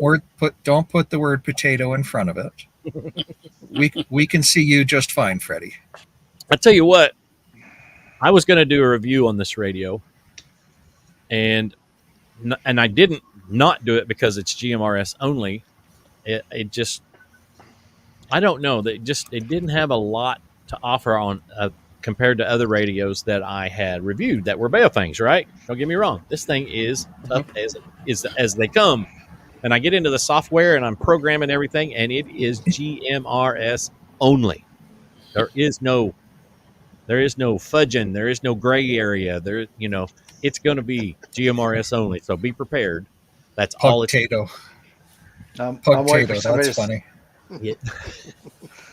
put the word potato in front of it. we can see you just fine, Freddie. I tell you what. I was going to do a review on this radio, and I didn't not do it because it's GMRS only. It just, I don't know. It didn't have a lot to offer on compared to other radios that I had reviewed that were Baofengs, right? Don't get me wrong. This thing is tough as they come. And I get into the software and I'm programming everything, and it is GMRS only. There is no fudging. There is no gray area. It's going to be GMRS only. So be prepared. That's all it's. Potato. I'm waiting for somebody That's funny. Yeah.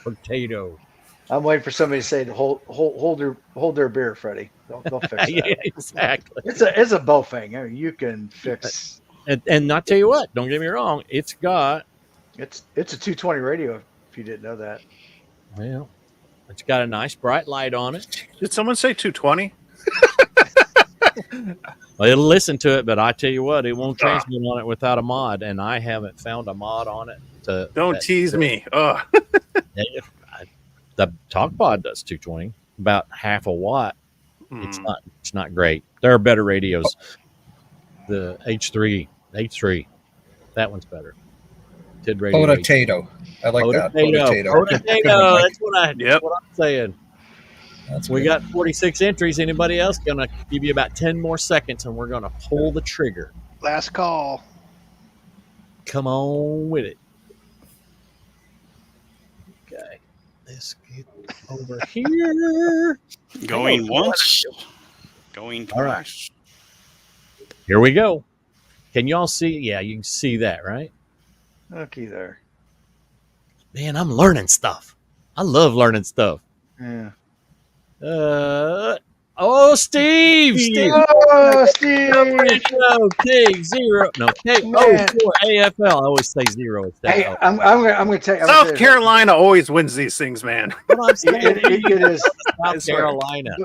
Potato. I'm waiting for somebody to say to hold their beer, Freddie. They'll fix that. Yeah, exactly. It's a Bofang. I mean, you can fix. And I tell you what, don't get me wrong, it's got It's a 220 radio. If you didn't know that. well, it's got a nice bright light on it. Did someone say 220? Well, it'll listen to it, but I tell you what, it won't transmit on it without a mod, and I haven't found a mod on it. Don't tease me. Oh, the TalkPod does 220, about half a watt. It's not great. There are better radios. The H3, that one's better. TID radio. Potato. I like that. Potato. That's what I'm saying. That's We good. got 46 entries. Anybody else? Gonna give you about 10 more seconds, and we're gonna pull the trigger. Last call. Come on with it. Okay, let's get over here. Going once, going All right. twice. Here we go. Can y'all see? Yeah, you can see that, right? Okay, there. Man, I'm learning stuff. I love learning stuff. Yeah. Steve! Oh, Steve! No, K0. No, K04 AFL. I always say 0 instead. Hey, I'm gonna tell you. South Carolina always wins these things, man. It is. South Carolina.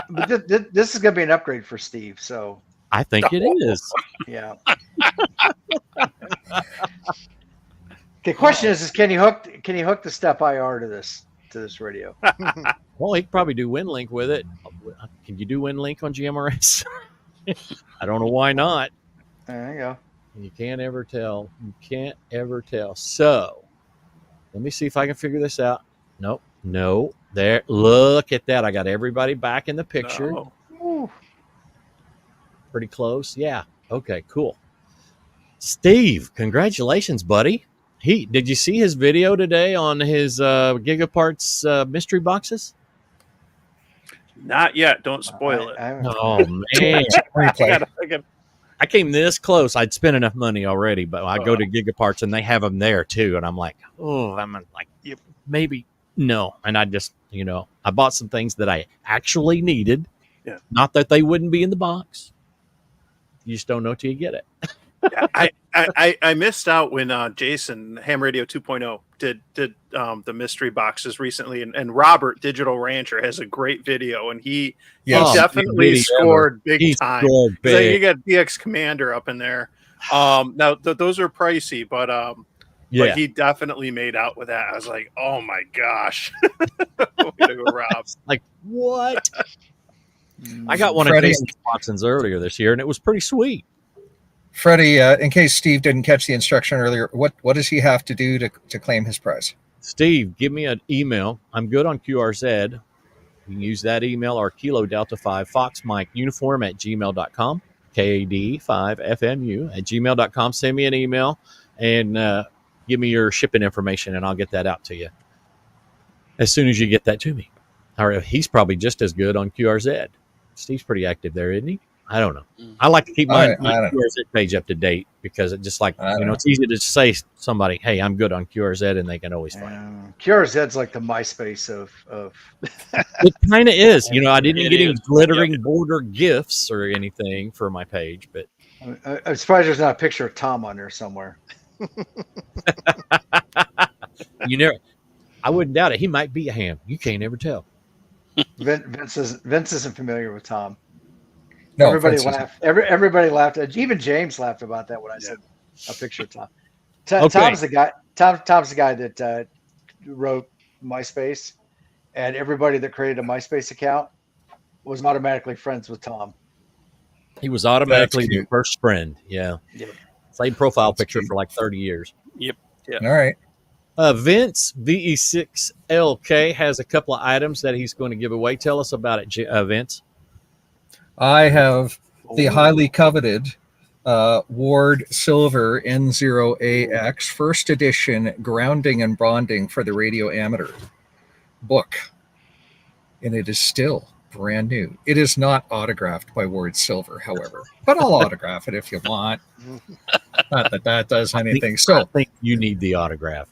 But this is gonna be an upgrade for Steve. So I think it is. yeah. The question is can you hook the Step IR to this radio? Well, he could probably do WinLink with it. Can you do WinLink on GMRS? I don't know why not. There you go. You can't ever tell. You can't ever tell. So let me see if I can figure this out. Nope. No. There. Look at that. I got everybody back in the picture. No. Ooh. Pretty close. Yeah. Okay, cool. Steve, congratulations, buddy. Did you see his video today on his Gigaparts mystery boxes? Not yet. Don't spoil it. Oh man. I came this close. I'd spent enough money already, but I go to Gigaparts and they have them there too. And I'm like, maybe no. And I just, I bought some things that I actually needed. Yeah. Not that they wouldn't be in the box. You just don't know till you get it. I missed out when Jason Ham Radio 2.0 did the mystery boxes recently, and Robert Digital Rancher has a great video, and he definitely scored big time. Scored big. So you got DX Commander up in there. Now those are pricey, but he definitely made out with that. I was like, oh my gosh, way to go, Rob! Like what? I got one of Jason's boxes earlier this year, and it was pretty sweet. Freddie, in case Steve didn't catch the instruction earlier, what does he have to do to claim his prize? Steve, give me an email. I'm good on QRZ. You can use that email or Kilo Delta 5 Fox Mike Uniform at gmail.com, KAD5FMU at gmail.com. Send me an email and give me your shipping information, and I'll get that out to you as soon as you get that to me. All right, he's probably just as good on QRZ. Steve's pretty active there, isn't he? I don't know. I like to keep my QRZ page up to date because it just it's easy to say somebody, hey, I'm good on QRZ, and they can always find it. QRZ's like the MySpace of It kind of is. I didn't get any glittering border gifts or anything for my page, but I'm surprised there's not a picture of Tom on there somewhere. I wouldn't doubt it. He might be a ham. You can't ever tell. Vince isn't familiar with Tom. No, everybody laughed. Everybody laughed. Even James laughed about that when I said a picture of Tom. Tom's the guy. Tom's the guy that wrote MySpace, and everybody that created a MySpace account was automatically friends with Tom. He was automatically the first friend. Yeah. Yep. Same profile picture for like 30 years. Yep. All right. Vince VE6LK has a couple of items that he's going to give away. Tell us about it, Vince. I have the highly coveted Ward Silver N0AX first edition grounding and bonding for the radio amateur book. And it is still brand new. It is not autographed by Ward Silver, however, but I'll autograph it if you want. Not that does anything. I think you need the autograph.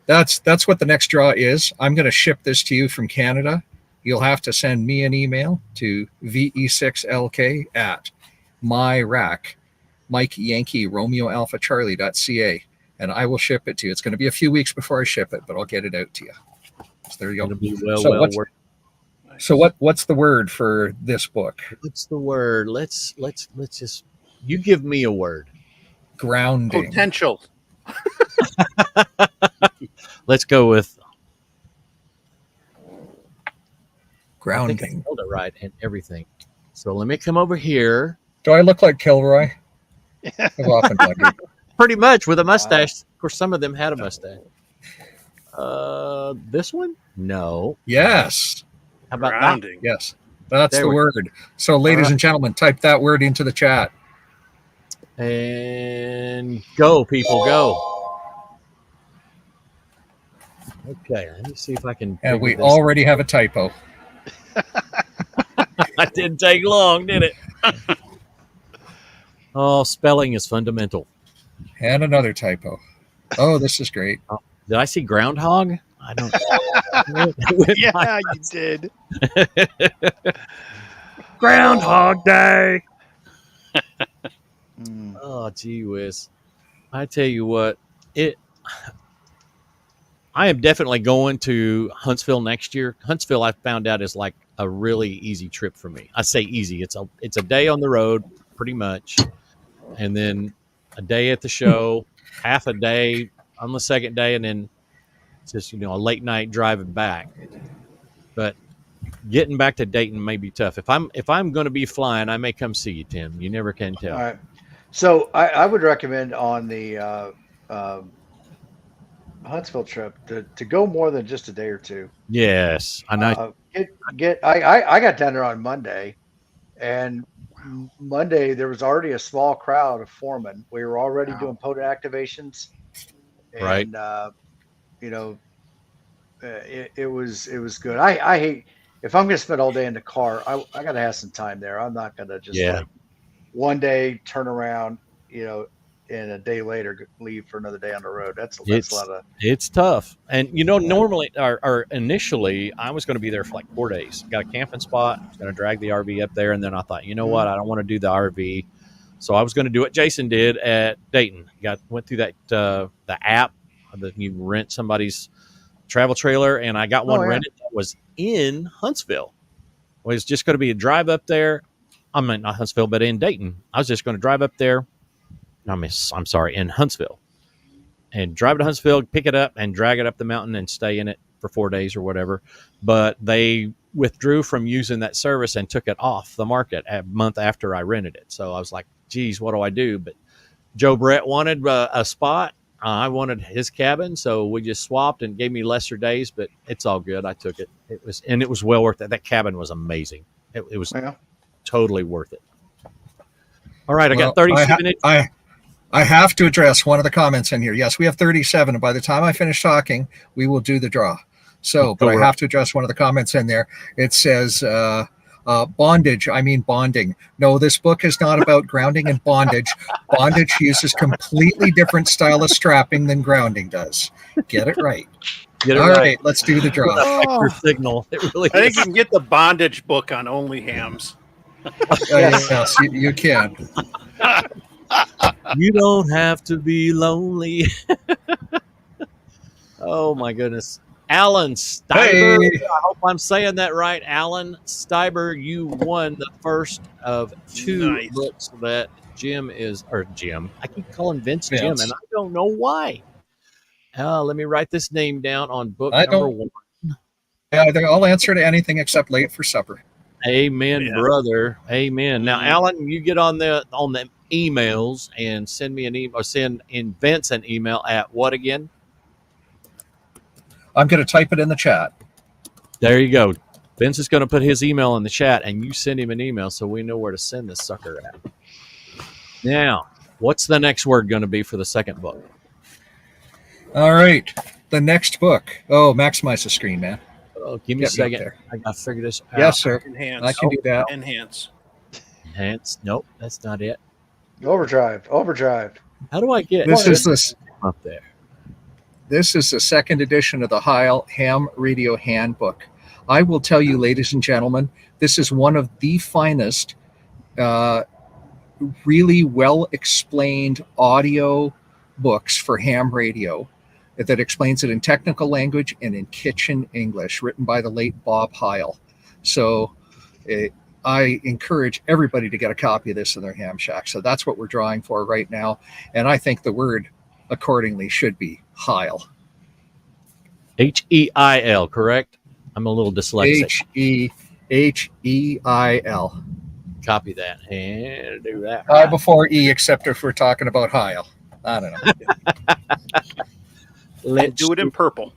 that's what the next draw is. I'm going to ship this to you from Canada. You'll have to send me an email to ve6lk@myrack, Mike Yankee Romeo Alpha Charlie.ca, and I will ship it to you. It's going to be a few weeks before I ship it, but I'll get it out to you. So there you go. It'll be well worth. So what's the word for this book? What's the word? Let's just, you give me a word. Grounding. Potential. Let's go with grounding. I think I spelled it right and everything. So let me come over here. Do I look like Kilroy? Often Pretty much with a mustache. Of course, some of them had a mustache. This one? No. Yes. How about Grounding. Yes. That's There the we word. So, ladies and gentlemen, type that word into the chat. that? And go, people, go. Okay, let me see if I can. And we this already have a typo. That didn't take long, did it? Oh, spelling is fundamental. And another typo. Oh, this is great. Did I see groundhog? I don't know. Yeah, you did. Groundhog Day. Mm. Oh, gee whiz. I tell you what, I am definitely going to Huntsville next year. Huntsville, I found out, is like a really easy trip for me. I say easy. It's a day on the road, pretty much, and then a day at the show, half a day on the second day, and then just, a late night driving back. But getting back to Dayton may be tough. If I'm going to be flying, I may come see you, Tim. You never can tell. All right. So I would recommend on the Huntsville trip to go more than just a day or two. Yes, I know. I got down there on Monday, and Monday there was already a small crowd of foremen. We were already doing POTA activations, and Right. it was good. I hate, if I'm going to spend all day in the car, I got to have some time there. I'm not going to just like one day turn around, and a day later leave for another day on the road. That's a lot of. It's tough, and normally or initially I was going to be there for like 4 days. Got a camping spot. I was going to drag the RV up there, and then I thought, you know what, I don't want to do the RV, so I was going to do what Jason did at Dayton. Went through that the app that you rent somebody's travel trailer, and I got one rented that was in Huntsville. It was just going to be a drive up there. I mean, not Huntsville, but in Dayton. I was just going to drive up there. I'm sorry, in Huntsville, and drive to Huntsville, pick it up, and drag it up the mountain and stay in it for 4 days or whatever. But they withdrew from using that service and took it off the market a month after I rented it. So I was like, geez, what do I do? But Joe Brett wanted a spot. I wanted his cabin, so we just swapped and gave me lesser days, but it's all good. I took it. It was well worth it. That cabin was amazing. It was totally worth it. All right, I got 37 minutes. I have to address one of the comments in here. Yes, we have 37, and by the time I finish talking, we will do the draw. So, but I have to address one of the comments in there. It says bondage. I mean bonding. No, this book is not about grounding and bondage. Bondage uses completely different style of strapping than grounding does. Get it right. All right, let's do the draw. Signal. It really I think you can get the bondage book on OnlyHams. Yes, you can. You don't have to be lonely. Oh my goodness. Alan Steiber. Hey. I hope I'm saying that right. Alan Steiber, you won the first of two books that Jim. I keep calling Vince Jim, and I don't know why. Let me write this name down on book number 1. Yeah, they all answer to anything except late for supper. Amen, brother. Amen. Now, Alan, you get on the emails and send me an email, or send in Vince an email at what again? I'm going to type it in the chat. There you go. Vince is going to put his email in the chat, and you send him an email so we know where to send this sucker at. Now, what's the next word going to be for the second book? All right. The next book. Oh, maximize the screen, man. Oh, give me a second. I got to figure this out. Yes, sir. Enhance. I can do that. Enhance. Nope, that's not it. Overdrive. How do I get this up there? This is the second edition of the Heil Ham Radio Handbook. I will tell you, ladies and gentlemen, this is one of the finest, really well explained audio books for ham radio that explains it in technical language and in kitchen English, written by the late Bob Heil. So I encourage everybody to get a copy of this in their ham shack. So that's what we're drawing for right now. And I think the word accordingly should be Heil. H-E-I-L, correct? I'm a little dyslexic. H-E-H-E-I-L. Copy that and do that. I before E, except if we're talking about Heil. I don't know. Let's do it in purple.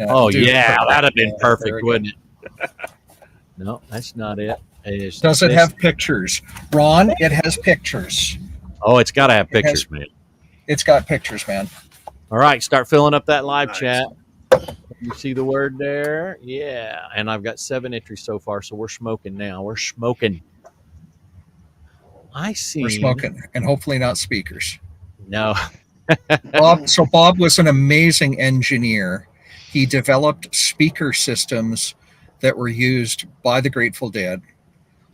Oh, yeah, that'd have been perfect, wouldn't it? No, that's not it. Does it have pictures? Ron, it has pictures. Oh, it's got to have pictures, man. It's got pictures, man. All right, start filling up that live chat. You see the word there? Yeah. And I've got 7 entries so far, so we're smoking now. We're smoking. I see. We're smoking, and hopefully not speakers. No. Bob was an amazing engineer. He developed speaker systems that were used by the Grateful Dead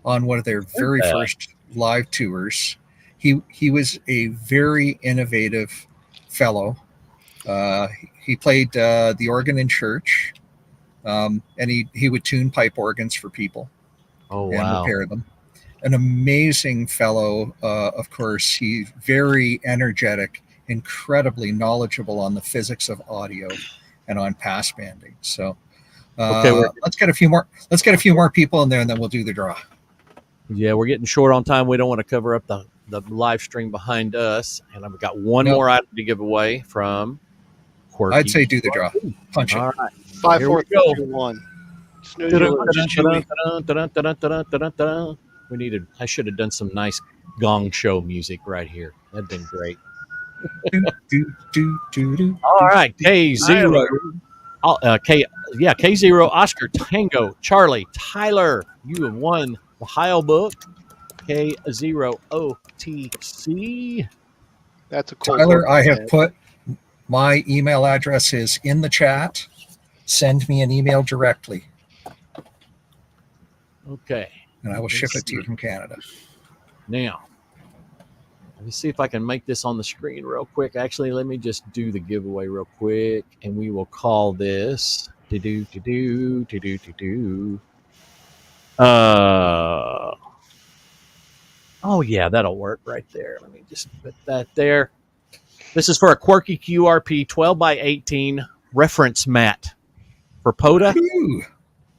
on one of their very first live tours. He was a very innovative fellow. He played the organ in church, and he would tune pipe organs for people. Oh, and wow. repair them. An amazing fellow, of course. He's very energetic, incredibly knowledgeable on the physics of audio and on pass banding. So let's get a few more. Let's get a few more people in there, and then we'll do the draw. Yeah, we're getting short on time. We don't want to cover up the live stream behind us, and I've got one more item to give away from Quirky. I'd say do the draw. Punch it. All right. 5, Here 4, we go. 3, 2, 1. I should have done some nice gong show music right here. That'd been great. All right, K0. K0 Oscar Tango Charlie Tyler. You have won the Heil book. K0 OTC. That's a cool Tyler, book. I have put my email address is in the chat. Send me an email directly, Okay. and I will ship it to you from Canada. Now, let me see if I can make this on the screen real quick. Actually, let me just do the giveaway real quick, and we will call this oh yeah, that'll work right there. Let me just put that there. This is for a Quirky QRP 12 by 18 reference mat for POTA. Ooh.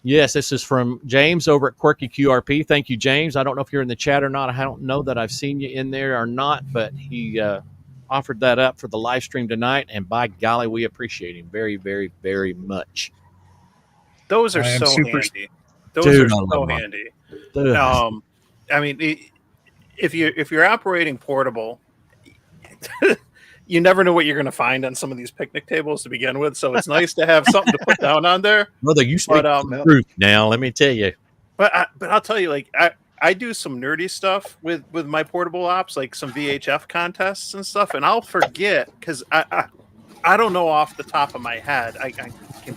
Yes, this is from James over at Quirky QRP. Thank you, James. I don't know if you're in the chat or not. I don't know that I've seen you in there or not, but he offered that up for the live stream tonight, and by golly, we appreciate him very, very, very much. Those are I am so super- handy. Those Dude, are I love so them. handy. Dude. I mean, if you're operating portable, you never know what you're going to find on some of these picnic tables to begin with. So it's nice to have something to put down on there. Brother, you speak the truth now. Let me tell you. But I'll tell you, like I do some nerdy stuff with my portable ops, like some VHF contests and stuff, and I'll forget because I don't know off the top of my head. I can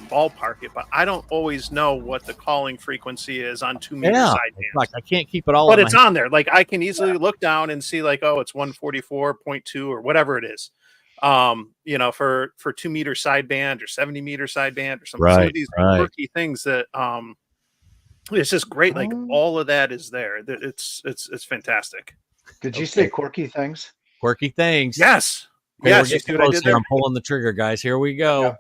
ballpark it, but I don't always know what the calling frequency is on 2 meter sidebands. Like I can't keep it all. But it's on there. Like I can easily look down and see, like, oh, it's 144.2 or whatever it is. For 2 meter sideband or 70 meter sideband or something. Right, Some of these quirky things that it's just great. Like all of that is there. It's fantastic. Did you say quirky things? Quirky things. Yes. Okay, yes. we're getting close here. I'm pulling the trigger, guys. Here we go. Yeah.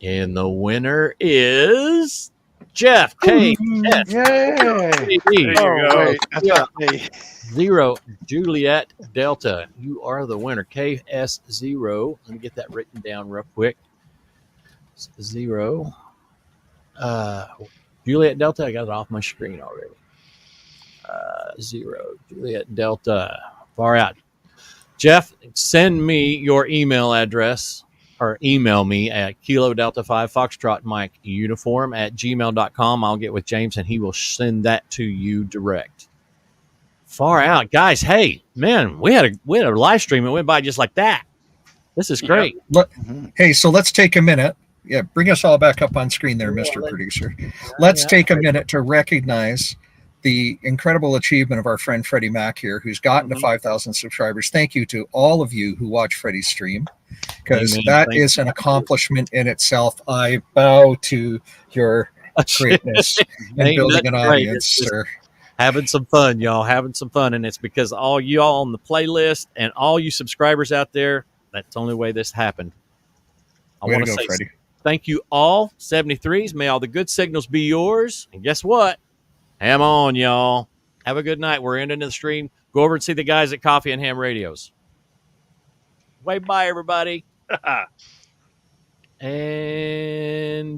And the winner is Jeff K. Yay! There you go. Wait, that's not me. 0 Juliet Delta. You are the winner. KS0. Let me get that written down real quick. 0. Juliet Delta. I got it off my screen already. 0 Juliet Delta. Far out. Jeff, send me your email address or email me at Kilo Delta 5 Foxtrot Mike Uniform at gmail.com. I'll get with James and he will send that to you direct. Far out, guys. Hey, man, we had a live stream. It went by just like that. This is great. Hey, so let's take a minute. Yeah, bring us all back up on screen there, Mr. Producer. Let's take a minute to recognize the incredible achievement of our friend Freddie Mac here, who's gotten to 5,000 subscribers. Thank you to all of you who watch Freddie's stream, because that is an accomplishment in itself. I bow to your greatness in building an audience, sir. Having some fun, y'all. Having some fun, and it's because all y'all on the playlist and all you subscribers out there. That's the only way this happened. I want to say Freddie. Thank you all, 73s. May all the good signals be yours. And guess what? Ham on, y'all. Have a good night. We're ending the stream. Go over and see the guys at Coffee and Ham Radios. Wave bye, everybody. And